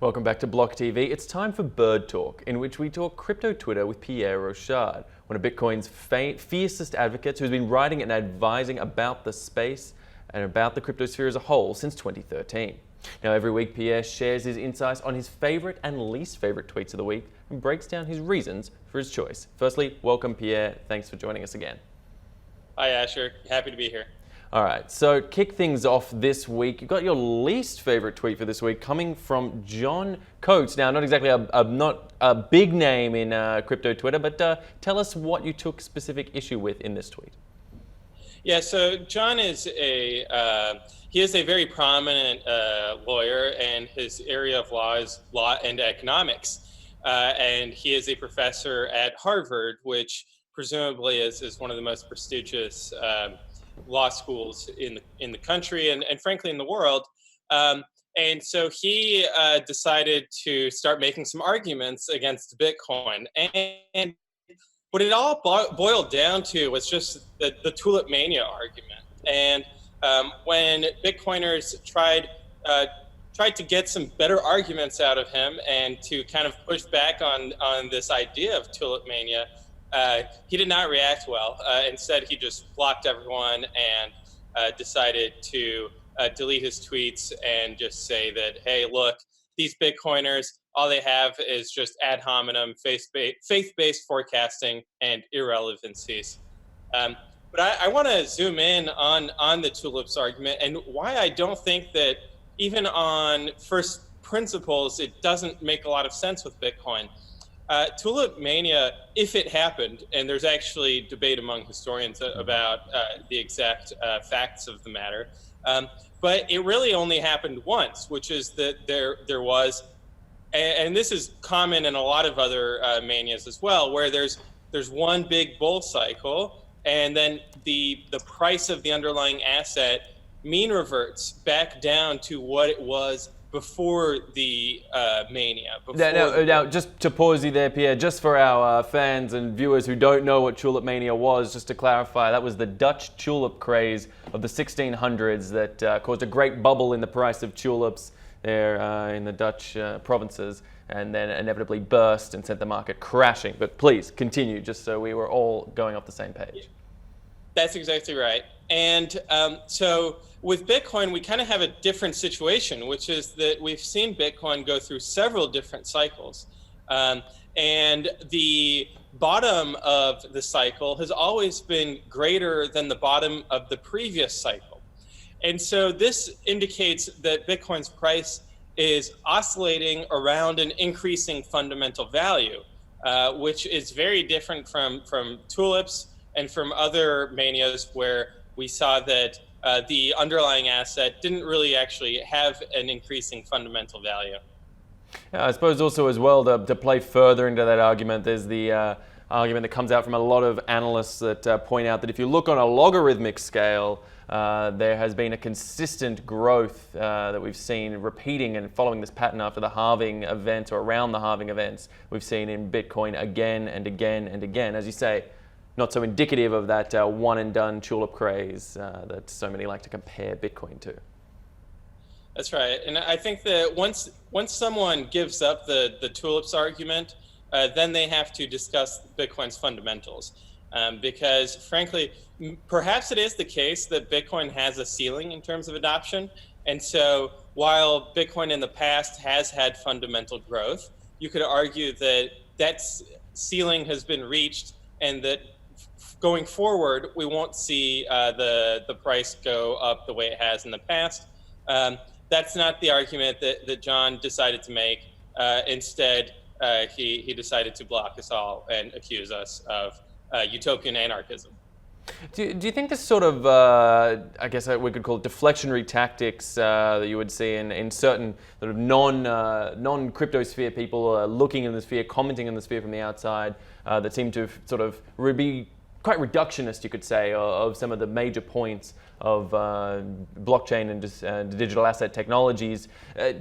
Welcome back to BLOCKTV. It's time for Bird Talk, in which we talk crypto Twitter with Pierre Rochard, one of Bitcoin's fiercest advocates who's been writing and advising about the space and about the crypto sphere as a whole since 2013. Now, every week Pierre shares his insights on his favorite and least favorite tweets of the week and breaks down his reasons for his choice. Firstly, welcome Pierre. Thanks for joining us again. Hi Asher, happy to be here. All right, so kick things off this week. You've got your least favorite tweet for this week coming from John Coates. Now, not exactly not a big name in crypto Twitter, but tell us what you took specific issue with in this tweet. Yeah, so John is he is a very prominent lawyer, and his area of law is law and economics. And he is a professor at Harvard, which presumably is one of the most prestigious law schools in the country and frankly in the world. And so he decided to start making some arguments against Bitcoin. And what it all boiled down to was just the tulip mania argument. And when Bitcoiners tried to get some better arguments out of him and to kind of push back on this idea of tulip mania, he did not react well. Instead, he just blocked everyone and decided to delete his tweets and just say that, hey, look, these Bitcoiners, all they have is just ad hominem, faith-based forecasting and irrelevancies. But I want to zoom in on the tulips argument and why I don't think that even on first principles, it doesn't make a lot of sense with Bitcoin. Tulip mania, if it happened, and there's actually debate among historians about the exact facts of the matter, but it really only happened once, which is that there was, and this is common in a lot of other manias as well, where there's one big bull cycle, and then the price of the underlying asset mean reverts back down to what it was before the mania. Now, just to pause you there, Pierre, just for our fans and viewers who don't know what tulip mania was, just to clarify, that was the Dutch tulip craze of the 1600s that caused a great bubble in the price of tulips there in the Dutch provinces, and then inevitably burst and sent the market crashing. But please continue, just so we were all going off the same page. That's exactly right. And so with Bitcoin, we kind of have a different situation, which is that we've seen Bitcoin go through several different cycles. And the bottom of the cycle has always been greater than the bottom of the previous cycle. And so this indicates that Bitcoin's price is oscillating around an increasing fundamental value, which is very different from tulips and from other manias where we saw that the underlying asset didn't really actually have an increasing fundamental value. Yeah, I suppose also as well to play further into that argument, there's the argument that comes out from a lot of analysts that point out that if you look on a logarithmic scale, there has been a consistent growth that we've seen repeating and following this pattern after the halving event or around the halving events we've seen in Bitcoin again and again and again. As you say, not so indicative of that one and done tulip craze that so many like to compare Bitcoin to. That's right. And I think that once someone gives up the tulips argument, then they have to discuss Bitcoin's fundamentals. Because frankly, perhaps it is the case that Bitcoin has a ceiling in terms of adoption. And so while Bitcoin in the past has had fundamental growth, you could argue that ceiling has been reached and that going forward, we won't see the price go up the way it has in the past. That's not the argument that John decided to make. Instead, he decided to block us all and accuse us of utopian anarchism. Do you think this sort of, I guess we could call it deflectionary tactics that you would see in certain sort of non-crypto sphere people looking in the sphere, commenting in the sphere from the outside, that seem to sort of be quite reductionist, you could say, of some of the major points of blockchain and digital asset technologies.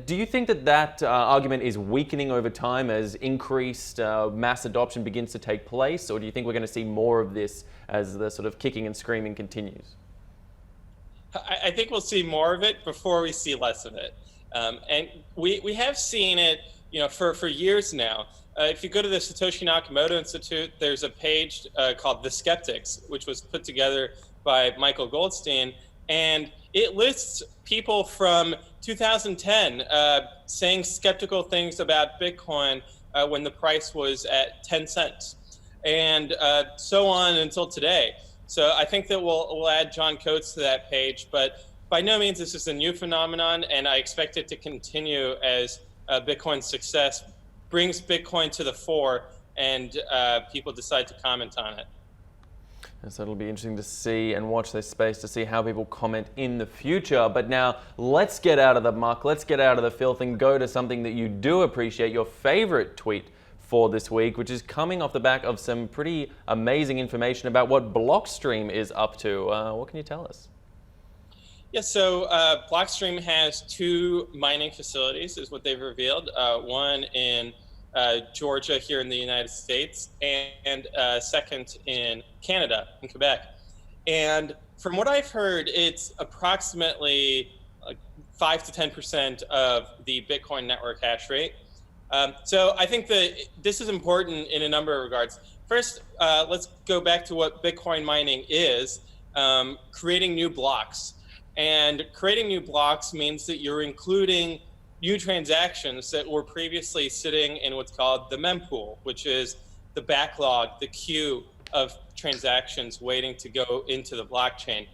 Do you think that argument is weakening over time as increased mass adoption begins to take place, or do you think we're going to see more of this as the sort of kicking and screaming continues? I think we'll see more of it before we see less of it. And we have seen it, for years now. If you go to the Satoshi Nakamoto Institute, there's a page called The Skeptics, which was put together by Michael Goldstein, and it lists people from 2010 saying skeptical things about Bitcoin when the price was at 10 cents, and so on until today. So I think that we'll add John Coates to that page, but by no means this is a new phenomenon, and I expect it to continue as Bitcoin's success brings Bitcoin to the fore and people decide to comment on it. And so it'll be interesting to see and watch this space to see how people comment in the future. But now let's get out of the muck, let's get out of the filth and go to something that you do appreciate, your favorite tweet for this week, which is coming off the back of some pretty amazing information about what Blockstream is up to. What can you tell us? Yeah, so Blockstream has 2 mining facilities, is what they've revealed. One in Georgia here in the United States, and second in Canada, in Quebec. And from what I've heard, it's approximately 5 to 10% of the Bitcoin network hash rate. So I think that this is important in a number of regards. First, let's go back to what Bitcoin mining is, creating new blocks. And creating new blocks means that you're including new transactions that were previously sitting in what's called the mempool, which is the backlog, the queue of transactions waiting to go into the blockchain.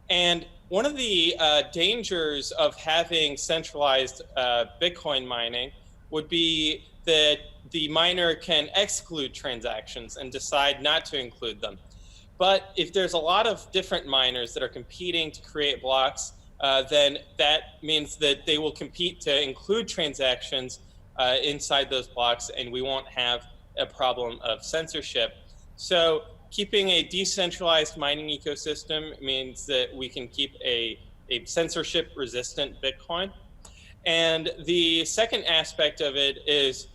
And one of the dangers of having centralized Bitcoin mining would be that the miner can exclude transactions and decide not to include them. But if there's a lot of different miners that are competing to create blocks, then that means that they will compete to include transactions inside those blocks, and we won't have a problem of censorship. So keeping a decentralized mining ecosystem means that we can keep a censorship-resistant Bitcoin. And the second aspect of it is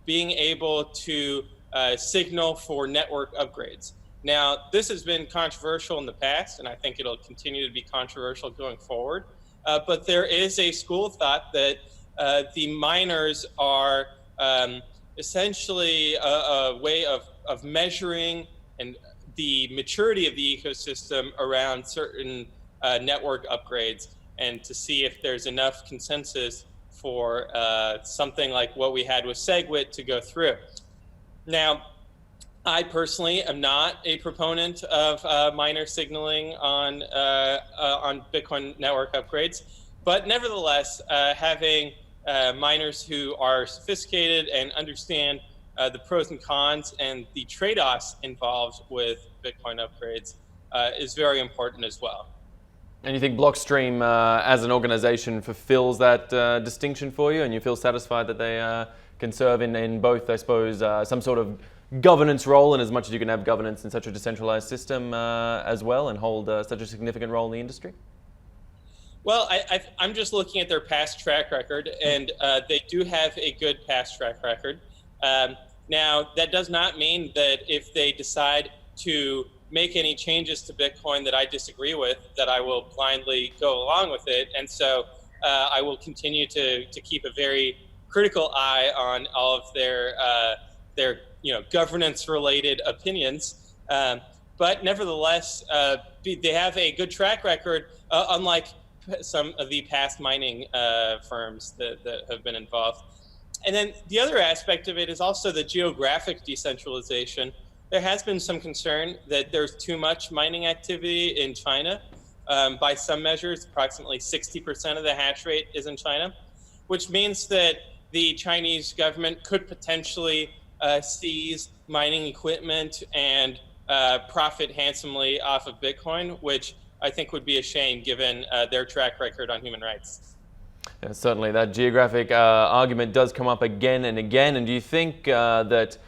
being able to signal for network upgrades. Now, this has been controversial in the past, and I think it'll continue to be controversial going forward. But there is a school of thought that the miners are essentially a way of measuring and the maturity of the ecosystem around certain network upgrades, and to see if there's enough consensus for something like what we had with SegWit to go through. Now, I personally am not a proponent of miner signaling on Bitcoin network upgrades, but nevertheless, having miners who are sophisticated and understand the pros and cons and the trade-offs involved with Bitcoin upgrades is very important as well. And you think Blockstream as an organization fulfills that distinction for you, and you feel satisfied that they can serve in both, I suppose, some sort of governance role, and as much as you can have governance in such a decentralized system as well, and hold such a significant role in the industry? Well, I'm just looking at their past track record, and they do have a good past track record. Now, that does not mean that if they decide to make any changes to Bitcoin that I disagree with, that I will blindly go along with it. And so I will continue to keep a very critical eye on all of their governance-related opinions. But nevertheless, they have a good track record, unlike some of the past mining firms that have been involved. And then the other aspect of it is also the geographic decentralization. There has been some concern that there's too much mining activity in China. By some measures, approximately 60% of the hash rate is in China, which means that the Chinese government could potentially seize mining equipment and profit handsomely off of Bitcoin, which I think would be a shame given their track record on human rights. Yeah, certainly, that geographic argument does come up again and again. And do you think that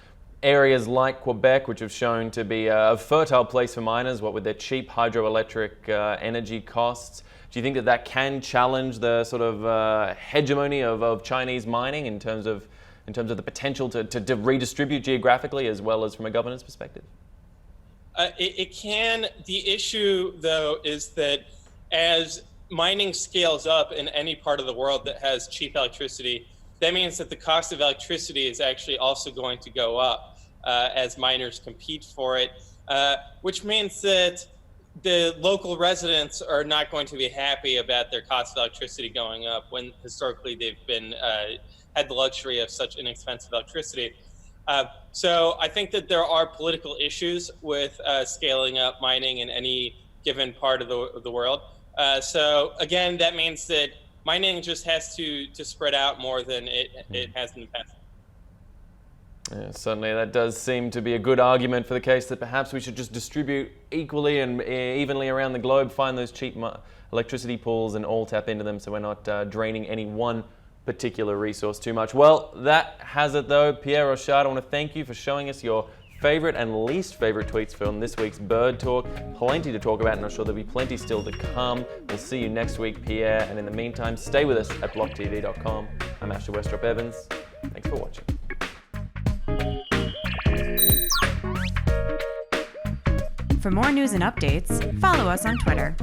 areas like Quebec, which have shown to be a fertile place for miners, what with their cheap hydroelectric energy costs, do you think that that can challenge the sort of hegemony of Chinese mining in terms of the potential to redistribute geographically as well as from a governance perspective? It can. The issue, though, is that as mining scales up in any part of the world that has cheap electricity, that means that the cost of electricity is actually also going to go up as miners compete for it, which means that the local residents are not going to be happy about their cost of electricity going up when historically they've been had the luxury of such inexpensive electricity. So I think that there are political issues with scaling up mining in any given part of the world. So again, that means that mining just has to spread out more than it has in the past. Yeah, certainly that does seem to be a good argument for the case that perhaps we should just distribute equally and evenly around the globe, find those cheap electricity pools and all tap into them so we're not draining any one particular resource too much. Well, that has it though. Pierre Rochard, I want to thank you for showing us your favorite and least favorite tweets from this week's Bird Talk. Plenty to talk about, and I'm sure there'll be plenty still to come. We'll see you next week, Pierre, and in the meantime, stay with us at blocktv.com. I'm Asher Westrop Evans. Thanks for watching. For more news and updates, follow us on Twitter.